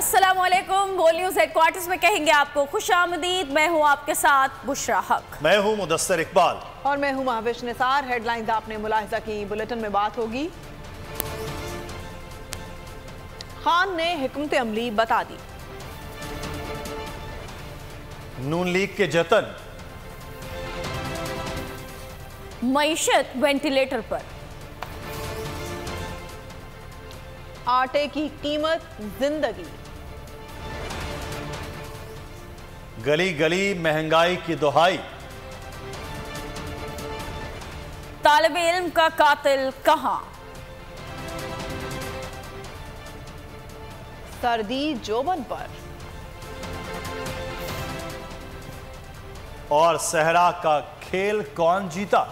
अस्सलामुअलैकुम। बोल news headquarters में कहेंगे आपको खुशामदीद। मैं हूं आपके साथ बुशरा हक। मैं हूं मुदस्सर इकबाल और मैं हूं महविश निसार। हेडलाइंस आपने मुलाहिजा की, बुलेटिन में बात होगी। खान ने हिकमत अमली बता दी। नून लीग के जतन। मईशत वेंटिलेटर पर। आटे की कीमत जिंदगी। गली गली महंगाई की दुहाई। तालिब इल्म का कातिल कहां? सर्दी जोबन पर। और सहरा का खेल कौन जीता?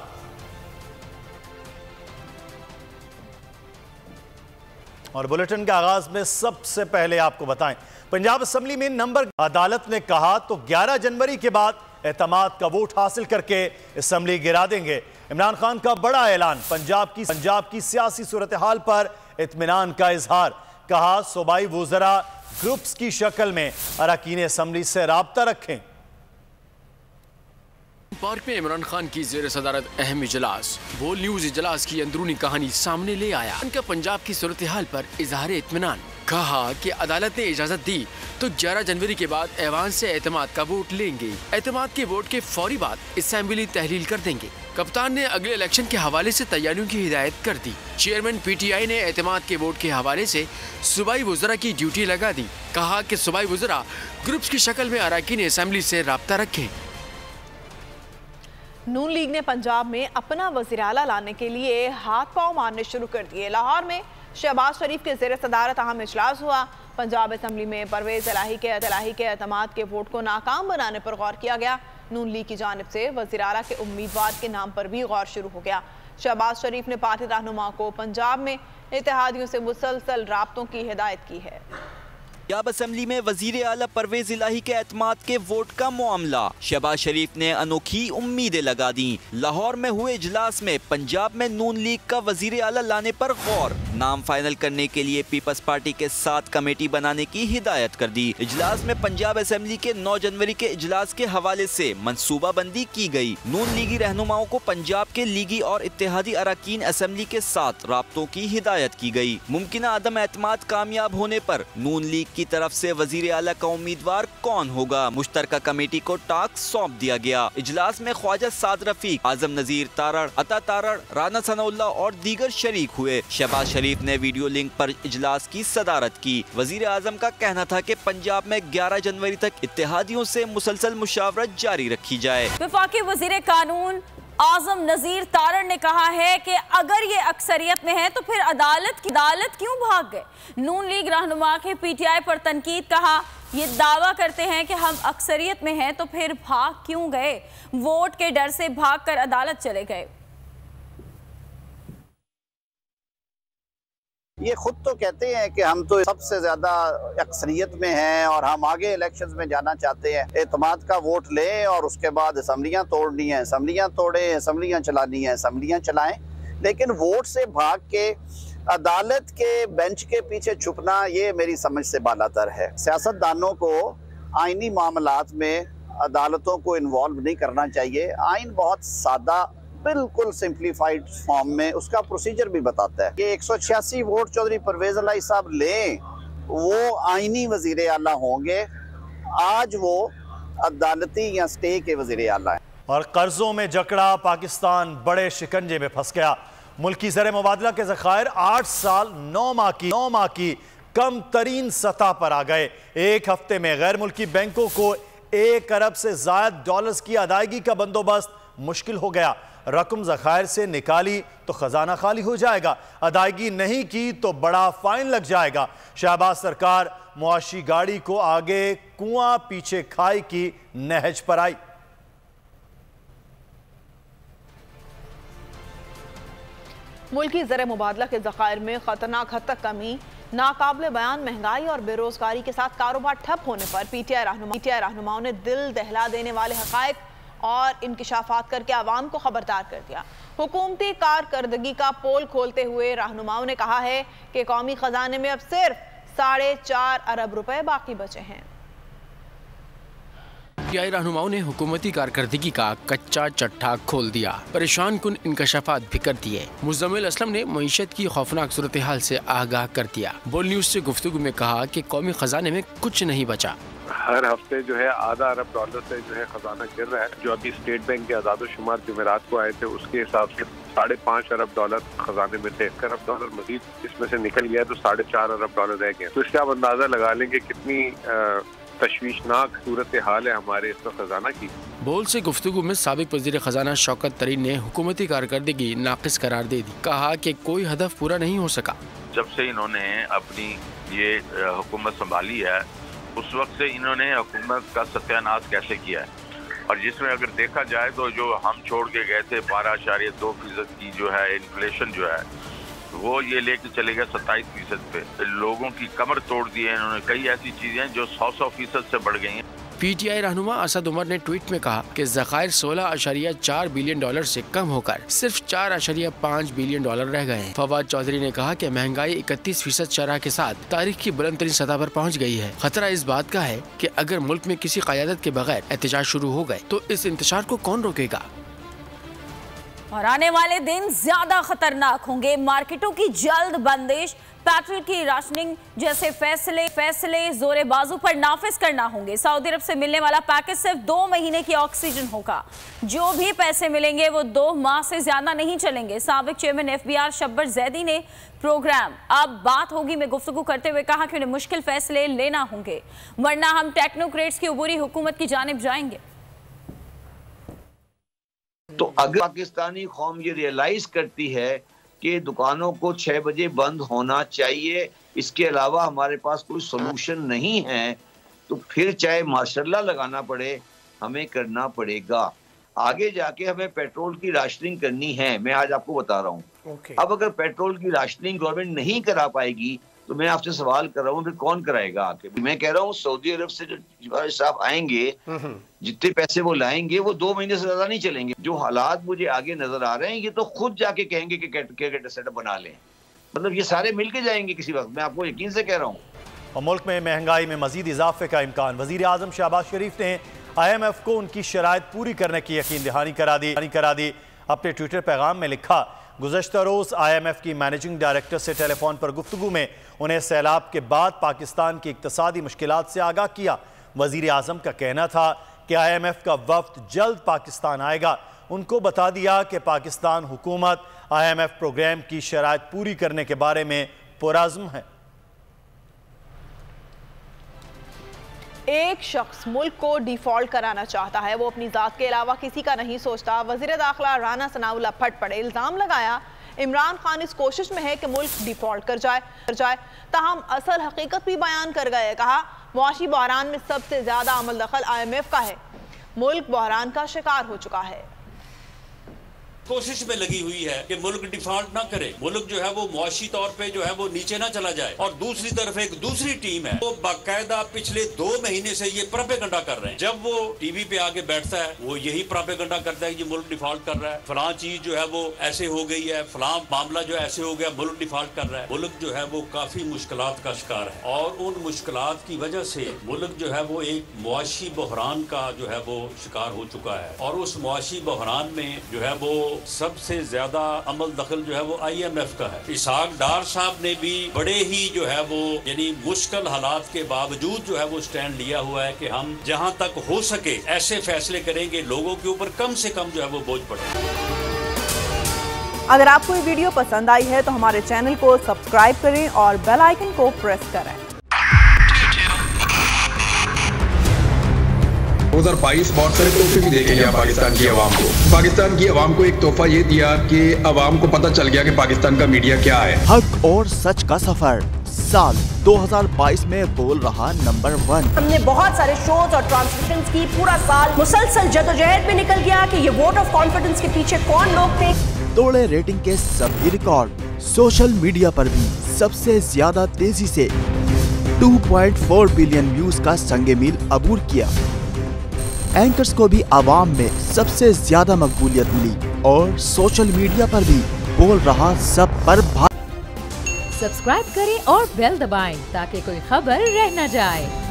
और बुलेटिन के आगाज में सबसे पहले आपको बताएं, पंजाब असेंबली में नंबर अदालत ने कहा तो 11 जनवरी के बाद एतमाद का वोट हासिल करके असेंबली गिरा देंगे। इमरान खान का बड़ा ऐलान, पंजाब की सियासी सूरत हाल पर इत्मीनान का इजहार। कहा सूबाई वुज़रा ग्रुप्स की शक्ल में अरकान असेंबली से राब्ता रखें। पार्क में इमरान खान की ज़ेर सदारत अहम इजलास। बोल न्यूज इजलास की अंदरूनी कहानी सामने ले आया। उनका पंजाब की सूरत हाल पर इजहार इत्मीनान। कहा कि अदालत ने इजाजत दी तो 11 जनवरी के बाद ऐवान से एतमाद का वोट लेंगे। एतमाद के वोट के फौरी बाद असेंबली तहलील कर देंगे। कप्तान ने अगले इलेक्शन के हवाले से तैयारियों की हिदायत कर दी। चेयरमैन PTI ने एतमाद के वोट के हवाले से सूबाई वुज़रा की ड्यूटी लगा दी। कहा कि सूबाई वुज़रा ग्रुप्स की शक्ल में अरकान असेंबली से राब्ता रखें। नून लीग ने पंजाब में अपना वज़ीर आला लाने के लिए हाथ पांव मारने शुरू कर दिए। लाहौर में शहबाज शरीफ के ज़ेर सदारत अहम इजलास हुआ। पंजाब असेंबली में परवेज इलाही के एतमाद के वोट को नाकाम बनाने पर गौर किया गया। नून लीग की जानिब से वज़ीर आला के उम्मीदवार के नाम पर भी गौर शुरू हो गया। शहबाज शरीफ ने पार्टी रहनुमा को पंजाब में इत्तेहादियों से मुसलसल राब्तों की हिदायत की है। पंजाब असेंबली में वजीर आला परवेज इलाही के एतमाद के वोट का मामला। शहबाज शरीफ ने अनोखी उम्मीदें लगा दी। लाहौर में हुए इजलास में पंजाब में नून लीग का वजीर आला लाने पर गौर। नाम फाइनल करने के लिए पीपल्स पार्टी के साथ कमेटी बनाने की हिदायत कर दी। इजलास में पंजाब असेंबली के 9 जनवरी के इजलास के हवाले से मंसूबा बंदी की गई। नून लीगी रहनुमाओं को पंजाब के लीगी और इत्तेहादी अरकान असेंबली के साथ राब्तों की हिदायत की गई। मुमकिना अदम एतमाद कामयाब होने पर नून लीग की तरफ से वजीर आला का उम्मीदवार कौन होगा, मुश्तरका कमेटी को टास्क सौंप दिया गया। इजलास में ख्वाजा साद रफीक, आजम नजीर तारड़, अता तारड़, राना सनाउल्लाह और दीगर शरीक हुए। शहबाज शरीफ ने वीडियो लिंक पर इजलास की सदारत की। वजीर आजम का कहना था कि पंजाब में 11 जनवरी तक इत्तेहादियों से मुसलसल मुशावरत जारी रखी जाए। वफाकी वजीर कानून आजम नजीर तारड़ ने कहा है कि अगर ये अक्सरियत में है तो फिर अदालत क्यों भाग गए। नून लीग रहनुमा के PTI पर तनकीद। कहा ये दावा करते हैं कि हम अक्सरियत में हैं तो फिर भाग क्यों गए, वोट के डर से भागकर अदालत चले गए। ये खुद तो कहते हैं कि हम तो सबसे ज्यादा अक्सरियत में हैं और हम आगे इलेक्शंस में जाना चाहते हैं। एतमाद का वोट लें और उसके बाद असम्बलियां तोड़नी है, असम्बलियां तोड़ें, असम्बलियां चलानी है, असम्बलियां चलाएं। लेकिन वोट से भाग के अदालत के बेंच के पीछे छुपना, ये मेरी समझ से बालातर है। सियासतदानों को आईनी मामलात में अदालतों को इन्वॉल्व नहीं करना चाहिए। आइन बहुत सादा, बिल्कुल सिंप्लीफाइड फॉर्म में उसका प्रोसीजर भी बताता है। ये 186 वोट चौधरी परवेज इलाही साहब लें, वो आईनी वजीर आला होंगे। आज वो अदालती या स्टे के वजीर आला है। और कर्जों में जकड़ा पाकिस्तान बड़े शिकंजे में फंस गया। मुल्की ज़र मुबादला के ज़खायर 8 साल 9 माह की कम तरीन सतह पर आ गए। एक हफ्ते में गैर मुल्की बैंकों को 1 अरब से ज़ायद डॉलर्स की अदायगी का बंदोबस्त मुश्किल हो गया। रकम ज़खायर से निकाली तो खजाना खाली हो जाएगा, अदायगी नहीं की तो बड़ा फाइन लग जाएगा। शहबाज सरकार मुआशी गाड़ी को आगे कुआं पीछे खाई की नहज पर आई। मुल्की ज़र मुबादला के ज़खायर में खतरनाक हद तक कमी, नाकाबिले बयान महंगाई और बेरोजगारी के साथ कारोबार ठप होने पर PTI रहनुमाओं ने दिल दहला देने वाले हक़ाइक़ और इंकिशाफात करके आवाम को खबरदार कर दिया। हुकूमती कारकर्दगी का पोल खोलते हुए रहनुमाओं ने कहा है कि कौमी खजाने में अब सिर्फ 4.5 अरब रुपए बाकी बचे हैं। पीटीआई रहनुमाओं ने हुकूमती कारकर्दगी का कच्चा चट्टा खोल दिया, परेशान कुन इंकशाफात भी कर दिए। मुज़म्मिल असलम ने मईशत की खौफनाक सूरत हाल से आगाह कर दिया। बोल न्यूज से गुफ्तगू में कहा कि कौमी खजाने में कुछ नहीं बचा। हर हफ्ते जो है $0.5 अरब से जो है खजाना गिर रहा है। जो अभी स्टेट बैंक के आज़ाद-ओ-शुमार जुमेरात को आए थे उसके हिसाब से $5.5 अरब खजाने में थे। $1 अरब मजीद इसमें से निकल गया तो $4.5 अरब रह गए। तो इससे आप अंदाजा लगा लेंगे कितनी तशवीशनाक सूरत हाल है हमारे इस खजाना की। बोल से गुफ्तगू में साबिक वज़ीर खजाना शौकत तरीन ने हुकूमती कारकर्दगी नाकिस करार दे दी। कहा कि कोई हदफ पूरा नहीं हो सका। जब से इन्होंने अपनी ये हुकूमत संभाली है उस वक्त से इन्होंने हुकूमत का सत्यानाश कैसे किया है, और जिसमें अगर देखा जाए तो जो हम छोड़ के गए थे 12.2% की जो है इन्फ्लेशन जो है वो ये लेके चले गए 27% पे। लोगों की कमर तोड़ दी है इन्होंने। कई ऐसी चीजें हैं जो 100% से बढ़ गई हैं। पीटीआई रहनुमा असद उमर ने ट्वीट में कहा कि ज़खायर $16.4 बिलियन से कम होकर सिर्फ $4.5 बिलियन रह गए हैं। फवाद चौधरी ने कहा कि महंगाई 31% शरह के साथ तारीख की बुलंद तरीन सतह पर पहुँच गई है। खतरा इस बात का है कि अगर मुल्क में किसी क़यादत के बगैर एहतजाज शुरू हो गए तो इस इंतशार को कौन रोकेगा। और आने वाले दिन ज्यादा खतरनाक होंगे। मार्केटों की जल्द बंदिश, पेट्रोल की राशनिंग जैसे फैसले जोरे बाजू पर नाफिज करना होंगे। सऊदी अरब से मिलने वाला पैकेज सिर्फ 2 महीने की ऑक्सीजन होगा। जो भी पैसे मिलेंगे वो 2 माह से ज्यादा नहीं चलेंगे। साबिक चेयरमैन FBR शब्बर जैदी ने प्रोग्राम अब बात होगी में गुफ्तगू करते हुए कहा कि उन्हें मुश्किल फैसले लेना होंगे, वरना हम टेक्नोक्रेट्स की अबूरी हुकूमत की जानिब जाएंगे। तो अगर पाकिस्तानी कौम ये रियलाइज करती है कि दुकानों को 6 बजे बंद होना चाहिए, इसके अलावा हमारे पास कोई सोल्यूशन नहीं है, तो फिर चाहे माशाल्लाह लगाना पड़े हमें करना पड़ेगा। आगे जाके हमें पेट्रोल की राशनिंग करनी है। मैं आज आपको बता रहा हूँ अब अगर पेट्रोल की राशनिंग गवर्नमेंट नहीं करा पाएगी तो मैं आपसे सवाल कर रहा हूँ फिर कौन कराएगा आके। मैं कह रहा हूँ सऊदी अरब से जो साहब आएंगे जितने पैसे वो लाएंगे वो 2 महीने से ज्यादा नहीं चलेंगे। जो हालात मुझे आगे नजर आ रहे हैं ये तो खुद जाके कहेंगे कि कैटेगरी सेटअप बना लें। मतलब ये सारे मिलके जाएंगे किसी वक्त, मैं आपको यकीन से कह रहा हूँ। और मुल्क में महंगाई में मजीद इजाफे का इम्कान। वजीर आजम शहबाज शरीफ ने IMF को उनकी शराइत पूरी करने की यकीन दहानी करा दी। अपने ट्विटर पैगाम में लिखा, गुज़श्ता रोज़ IMF की मैनेजिंग डायरेक्टर से टेलीफोन पर गुफ्तगू में उन्हें सैलाब के बाद पाकिस्तान की इक्तसादी मुश्किलात से आगाह किया। वज़ीर आज़म का कहना था कि IMF का वफ्द जल्द पाकिस्तान आएगा। उनको बता दिया कि पाकिस्तान हुकूमत IMF प्रोग्राम की शराइत पूरी करने के बारे में पुरअज़्म है। एक शख्स मुल्क को डिफॉल्ट कराना चाहता है, वो अपनी जात के अलावा किसी का नहीं सोचता। वज़ीर दाखिला राना सनाउल्लाह फट पड़े, इल्ज़ाम लगाया इमरान खान इस कोशिश में है कि मुल्क डिफॉल्ट कर जाए। ताहम असल हकीकत भी बयान कर गए। कहा मुआशी बहरान में सबसे ज्यादा अमल दखल IMF का है। मुल्क बहरान का शिकार हो चुका है। कोशिश में लगी हुई है कि मुल्क डिफॉल्ट ना करे, मुल्क जो है वो मुआशी तौर पे जो है वो नीचे ना चला जाए। और दूसरी तरफ एक दूसरी टीम है वो बाकायदा पिछले 2 महीने से ये प्रोपेगेंडा कर रहे हैं। जब वो टीवी पे आके बैठता है वो यही प्रोपेगेंडा करता है कि ये मुल्क डिफॉल्ट कर रहा है, फलां चीज जो है वो ऐसे हो गई है, फलां मामला जो ऐसे हो गया, मुल्क डिफॉल्ट कर रहा है। मुल्क जो है वो काफी मुश्किलात का शिकार है और उन मुश्किलात की वजह से मुल्क जो है वो एक मुआशी बहरान का जो है वो शिकार हो चुका है। और उस मुआशी बहरान में जो है वो सबसे ज्यादा अमल दखल जो है वो IMF का है। इसहाक डार साहब ने भी बड़े ही जो है वो यानी मुश्किल हालात के बावजूद जो है वो स्टैंड लिया हुआ है कि हम जहां तक हो सके ऐसे फैसले करेंगे लोगों के ऊपर कम से कम जो है वो बोझ पड़े। अगर आपको ये वीडियो पसंद आई है तो हमारे चैनल को सब्सक्राइब करें और बेल आइकन को प्रेस करें। 2022 बहुत सारे तोहफे भी देके गया पाकिस्तान की आवाम को। पाकिस्तान की आवाम को एक तोहफा ये दिया कि आवाम को पता चल गया कि पाकिस्तान का मीडिया क्या है। हक और सच का सफर साल 2022 में बोल रहा नंबर 1। हमने बहुत सारे शोज और ट्रांसमिशंस की, पूरा साल मुसलसल जदोजहद में निकल गया कि ये वोट ऑफ कॉन्फिडेंस के पीछे कौन लोग थे। तोड़े रेटिंग के सभी रिकॉर्ड। सोशल मीडिया पर भी सबसे ज्यादा तेजी से 2.4 बिलियन व्यूज का संगे मील अबूर किया। एंकर्स को भी आवाम में सबसे ज्यादा मकबूलियत मिली और सोशल मीडिया पर भी बोल रहा सब पर सब्सक्राइब करें और बेल दबाएं ताकि कोई खबर रह न जाए।